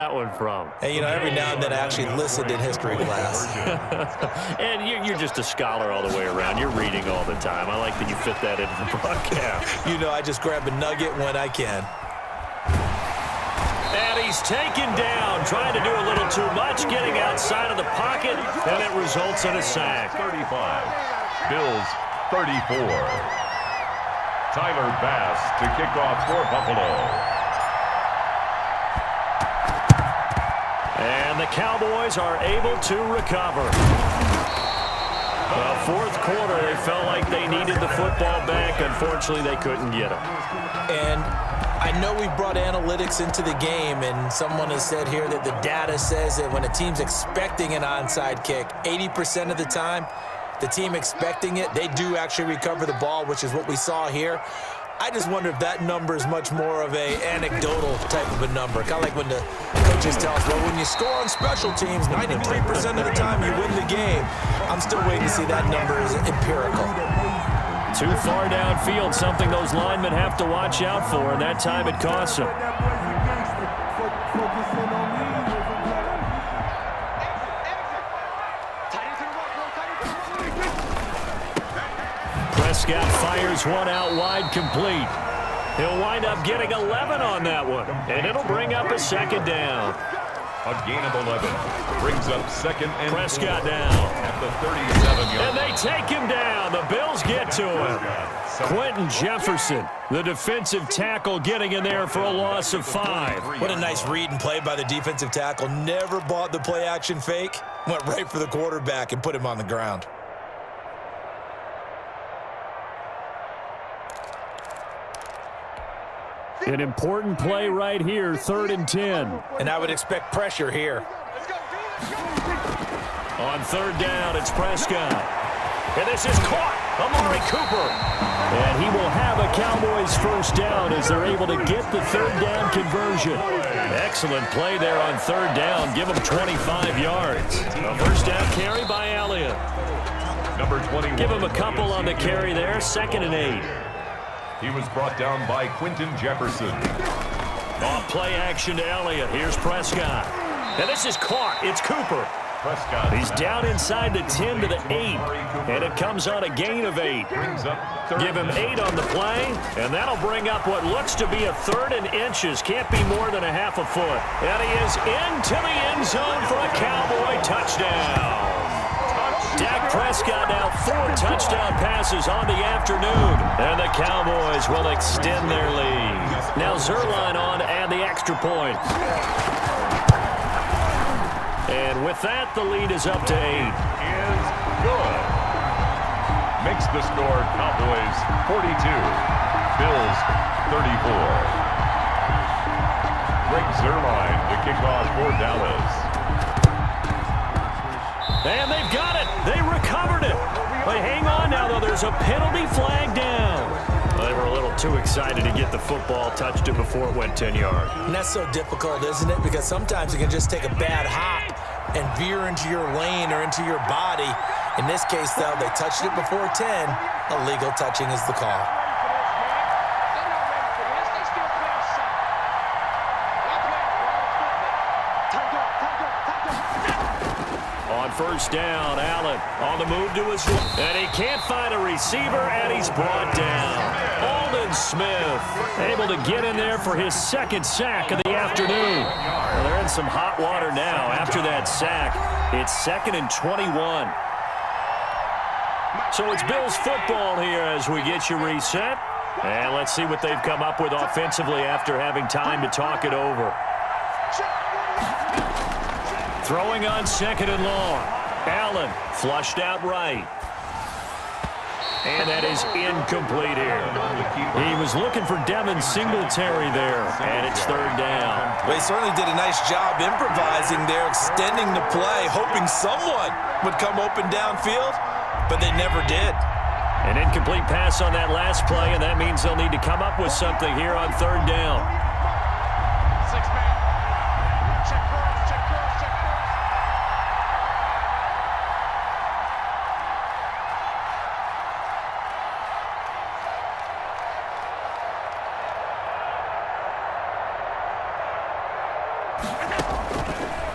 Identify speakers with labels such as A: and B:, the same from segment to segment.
A: that one from?
B: Hey, you know, every now and then I actually listened in history class.
A: And you're just a scholar all the way around. You're reading all the time. I like that you fit that into the broadcast.
B: You know, I just grab a nugget when I can.
A: And he's taken down, trying to do a little too much, getting outside of the pocket, and it results in a sack.
C: 35. Bills 34. Tyler Bass to kick off for Buffalo.
A: And the Cowboys are able to recover. Well, fourth quarter, they felt like they needed the football back. Unfortunately, they couldn't get it.
B: And I know we brought analytics into the game, and someone has said here that the data says that when a team's expecting an onside kick, 80% of the time, the team expecting it, they do actually recover the ball, which is what we saw here. I just wonder if that number is much more of a anecdotal type of a number. Kind of like when the coaches tell us, well, when you score on special teams, 93% of the time you win the game. I'm still waiting to see that number is empirical.
A: Too far downfield, something those linemen have to watch out for, and that time it costs them. Prescott fires one out wide, complete. He'll wind up getting 11 on that one, and it'll bring up a second down.
C: A gain of 11 brings up second and
A: Prescott down
C: at the 37-yard.
A: And they take him down. The Bills get to him. Quentin Jefferson, the defensive tackle, getting in there for a loss of 5.
B: What a nice read and play by the defensive tackle. Never bought the play-action fake. Went right for the quarterback and put him on the ground.
A: An important play right here, 3rd and 10.
B: And I would expect pressure here.
A: On 3rd down, it's Prescott. And this is caught. Amari Cooper. And he will have a Cowboys first down as they're able to get the 3rd down conversion. Excellent play there on 3rd down. Give him 25 yards. A first down carry by Elliott.
C: Number 21.
A: Give him a couple on the carry there, 2nd and 8.
C: He was brought down by Quentin Jefferson.
A: Off play action to Elliott. Here's Prescott. And this is caught. It's Cooper.
C: Prescott.
A: He's down inside the 10 to the 8. And it comes on a gain of 8. Give him 8 on the play. And that'll bring up what looks to be a 3rd and inches. Can't be more than a half a foot. And he is into the end zone for a Cowboy touchdown. Dak Prescott now 4 touchdown passes on the afternoon. And the Cowboys will extend their lead. Now Zerline on and the extra point. And with that, the lead is up to 8.
C: Is good. Makes the score Cowboys 42. Bills 34. Greg Zerline to kick off for Dallas.
A: And they've got it. They recovered it. But hang on now, though. There's a penalty flag down. They were a little too excited to get the football, touched it before it went 10 yards.
B: And that's so difficult, isn't it? Because sometimes you can just take a bad hop and veer into your lane or into your body. In this case, though, they touched it before 10. Illegal touching is the call.
A: On first down, Allen on the move to his left. And he can't find a receiver, and he's brought down. Aldon Smith able to get in there for his 2nd sack of the afternoon. Well, they're in some hot water now after that sack. It's 2nd and 21. So it's Bills football here as we get you reset. And let's see what they've come up with offensively after having time to talk it over. Throwing on 2nd and long. Allen flushed out right. And that is incomplete here. He was looking for Devin Singletary there. And it's 3rd down.
B: Well, he certainly did a nice job improvising there, extending the play, hoping someone would come open downfield, but they never did.
A: An incomplete pass on that last play, and that means they'll need to come up with something here on 3rd down.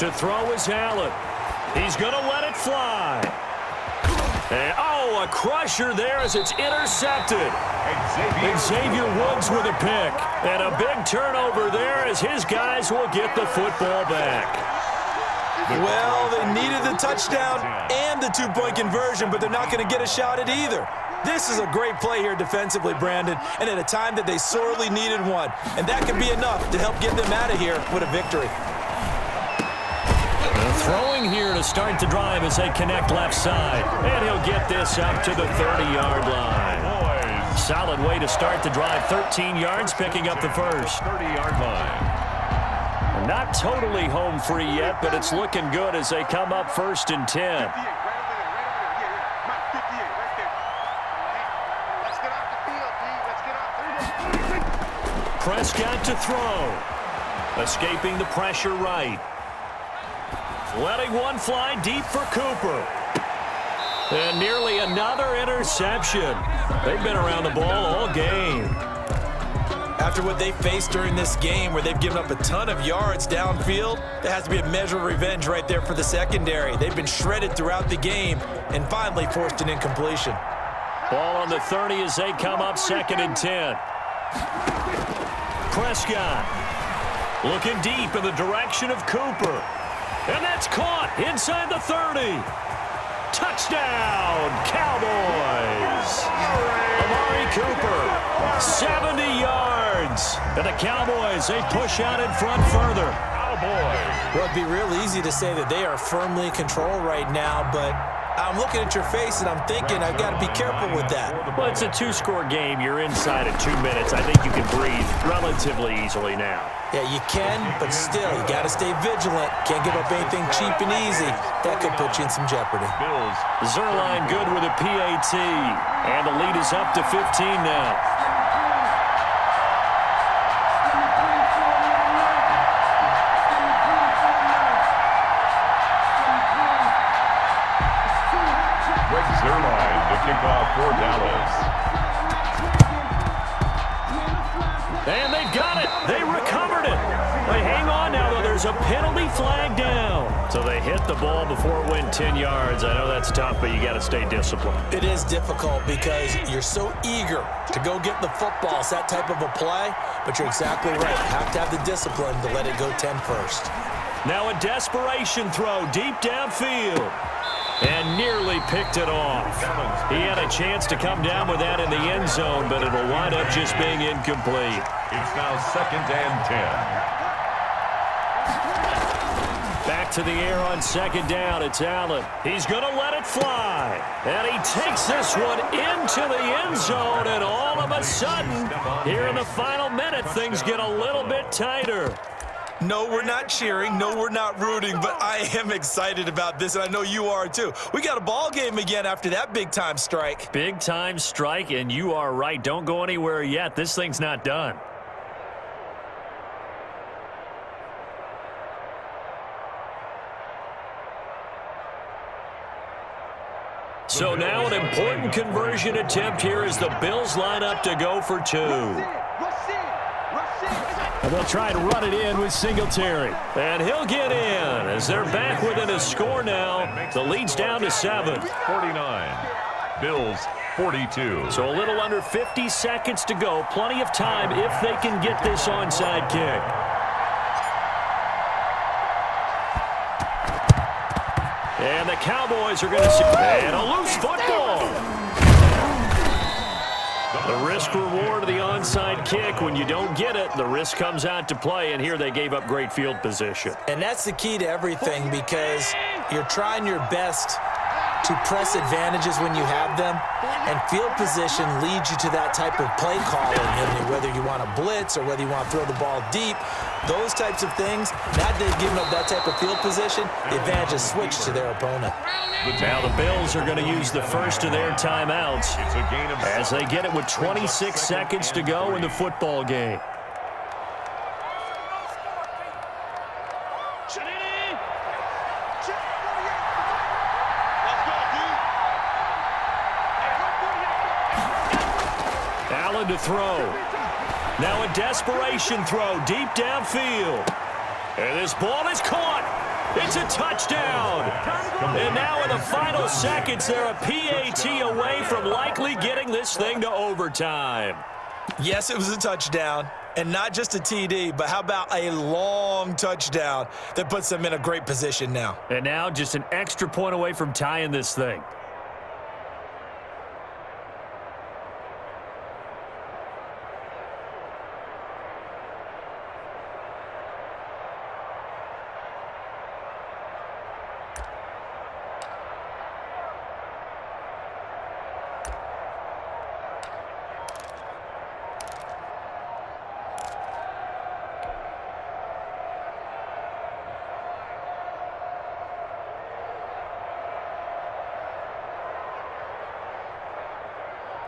A: To throw is Allen. He's going to let it fly. And, a crusher there as it's intercepted. Xavier Woods with a pick. And a big turnover there as his guys will get the football back.
B: Well, they needed the touchdown and the two-point conversion, but they're not going to get a shot at either. This is a great play here defensively, Brandon, and at a time that they sorely needed one. And that could be enough to help get them out of here with a victory.
A: Throwing here to start the drive as they connect left side. And he'll get this up to the 30-yard line. Solid way to start the drive. 13 yards, picking up the first.
C: 30-yard line.
A: Not totally home free yet, but it's looking good as they come up 1st and 10. Prescott to throw. Escaping the pressure right. Letting one fly deep for Cooper. And nearly another interception. They've been around the ball all game.
B: After what they faced during this game where they've given up a ton of yards downfield, there has to be a measure of revenge right there for the secondary. They've been shredded throughout the game and finally forced an incompletion.
A: Ball on the 30 as they come up 2nd and 10. Prescott looking deep in the direction of Cooper. And that's caught inside the 30. Touchdown, Cowboys. Amari Cooper, 70 yards. And the Cowboys, they push out in front further.
B: Well, it'd be real easy to say that they are firmly in control right now, but I'm looking at your face and I'm thinking I've got to be careful with that.
A: Well, it's a 2-score game. You're inside at 2 minutes. I think you can breathe relatively easily now.
B: Yeah, you can, but still, you got to stay vigilant. Can't give up anything cheap and easy. That could put you in some jeopardy.
A: Zerline good with a PAT. And the lead is up to 15 now.
C: Zerline to kick off for Dallas.
A: And they've got it. They recovered it. They hang on now, though. There's a penalty flag down. So they hit the ball before it went 10 yards. I know that's tough, but you got to stay disciplined.
B: It is difficult because you're so eager to go get the football. It's that type of a play, but you're exactly right. You have to have the discipline to let it go 10 first.
A: Now a desperation throw deep downfield. And nearly picked it off. He had a chance to come down with that in the end zone, but it'll wind up just being incomplete.
C: It's now 2nd and 10.
A: Back to the air on 2nd down. It's Allen. He's going to let it fly. And he takes this one into the end zone, and all of a sudden, here in the final minute, things get a little bit tighter.
B: No, we're not cheering. No, we're not rooting, but I am excited about this, and I know you are too. We got a ball game again after that big-time strike.
A: Big-time strike, and you are right. Don't go anywhere yet. This thing's not done. So now an important conversion attempt here as the Bills line up to go for 2. And they'll try to run it in with Singletary. And he'll get in as they're back within a score now. The lead's down to 7.
C: 49. Bills 42.
A: So a little under 50 seconds to go. Plenty of time if they can get this onside kick. And the Cowboys are going to see. And a loose football. The risk-reward of the onside kick. When you don't get it, the risk comes out to play, and here they gave up great field position.
B: And that's the key to everything because you're trying your best to press advantages when you have them, and field position leads you to that type of play calling. And whether you want to blitz or whether you want to throw the ball deep, those types of things, now they've given up that type of field position, the advantage is switched to their opponent.
A: Now the Bills are going to use the first of their timeouts as they get it with 26 seconds to go in the football game. Allen to throw. Now a desperation throw deep downfield. And this ball is caught. It's a touchdown. And now in the final seconds, they're a PAT away from likely getting this thing to overtime.
B: Yes, it was a touchdown. And not just a TD, but how about a long touchdown that puts them in a great position now.
A: And now just an extra point away from tying this thing.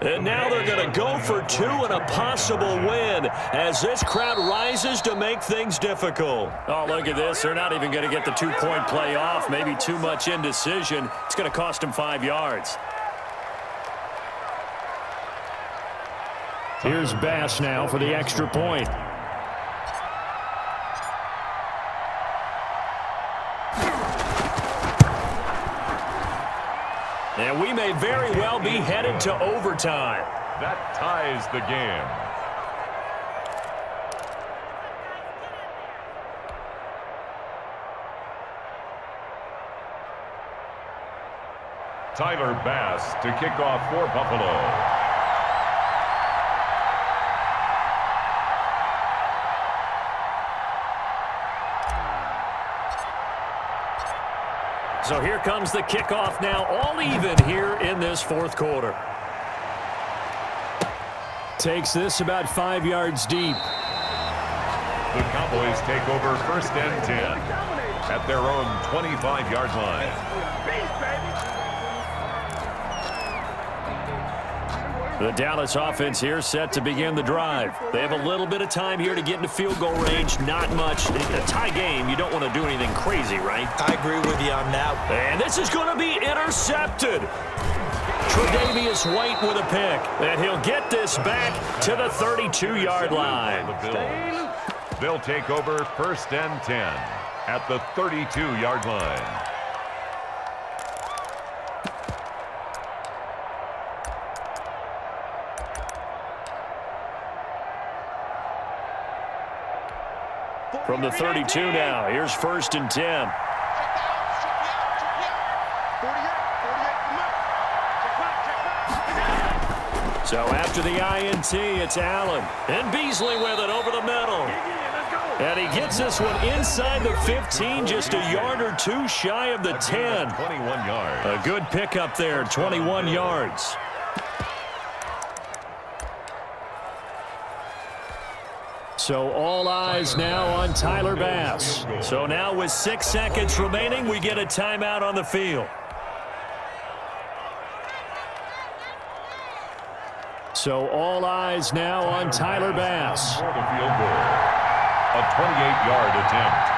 A: And now they're going to go for two and a possible win as this crowd rises to make things difficult. Oh, look at this. They're not even going to get the two-point play off. Maybe too much indecision. It's going to cost them 5 yards. Here's Bass now for the extra point. And we may very well be headed to overtime.
C: That ties the game. Tyler Bass to kick off for Buffalo.
A: So here comes the kickoff now, all even here in this fourth quarter. Takes this about 5 yards deep.
C: The Cowboys take over first and 10 at their own 25-yard line.
A: The Dallas offense here set to begin the drive. They have a little bit of time here to get into field goal range. Not much. A tie game, you don't want to do anything crazy, right?
B: I agree with you on that.
A: And this is going to be intercepted. Tre'Davious White with a pick. And he'll get this back to the 32-yard line.
C: They'll take over first and 10 at the 32-yard line.
A: From the 32 now, here's first and 10. So after the INT, it's Allen. And Beasley with it over the middle. And he gets this one inside the 15, just a yard or two shy of the 10.
C: 21 yards.
A: A good pickup there, 21 yards. So all eyes now on Tyler Bass. So now with 6 seconds remaining, we get a timeout on the field. So all eyes now on Tyler Bass.
C: For the field goal. A 28-yard attempt.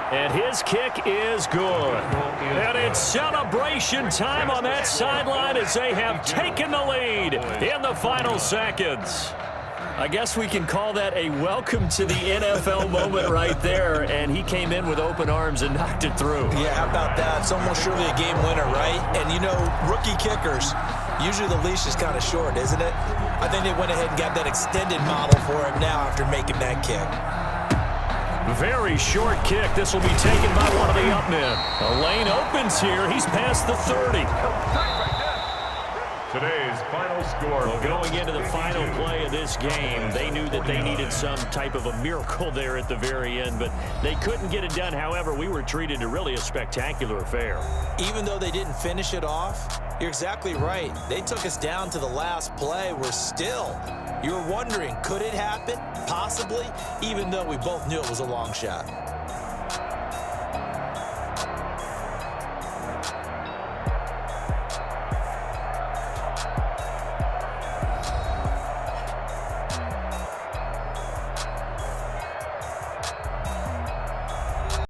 A: And his kick is good. And it's celebration time on that sideline as they have taken the lead in the final seconds. I guess we can call that a welcome to the NFL moment right there. And he came in with open arms and knocked it through.
B: Yeah, how about that? It's almost surely a game winner, right? And, you know, rookie kickers, usually the leash is kind of short, isn't it? I think they went ahead and got that extended model for him now after making that kick.
A: Very short kick. This will be taken by one of the up men. A lane opens here. He's past the 30.
C: Today's final score.
A: Well, going into the final play of this game, they knew that they needed some type of a miracle there at the very end, but they couldn't get it done. However, we were treated to really a spectacular affair.
B: Even though they didn't finish it off, you're exactly right. They took us down to the last play. We're still, you were wondering, could it happen? Possibly, even though we both knew it was a long shot.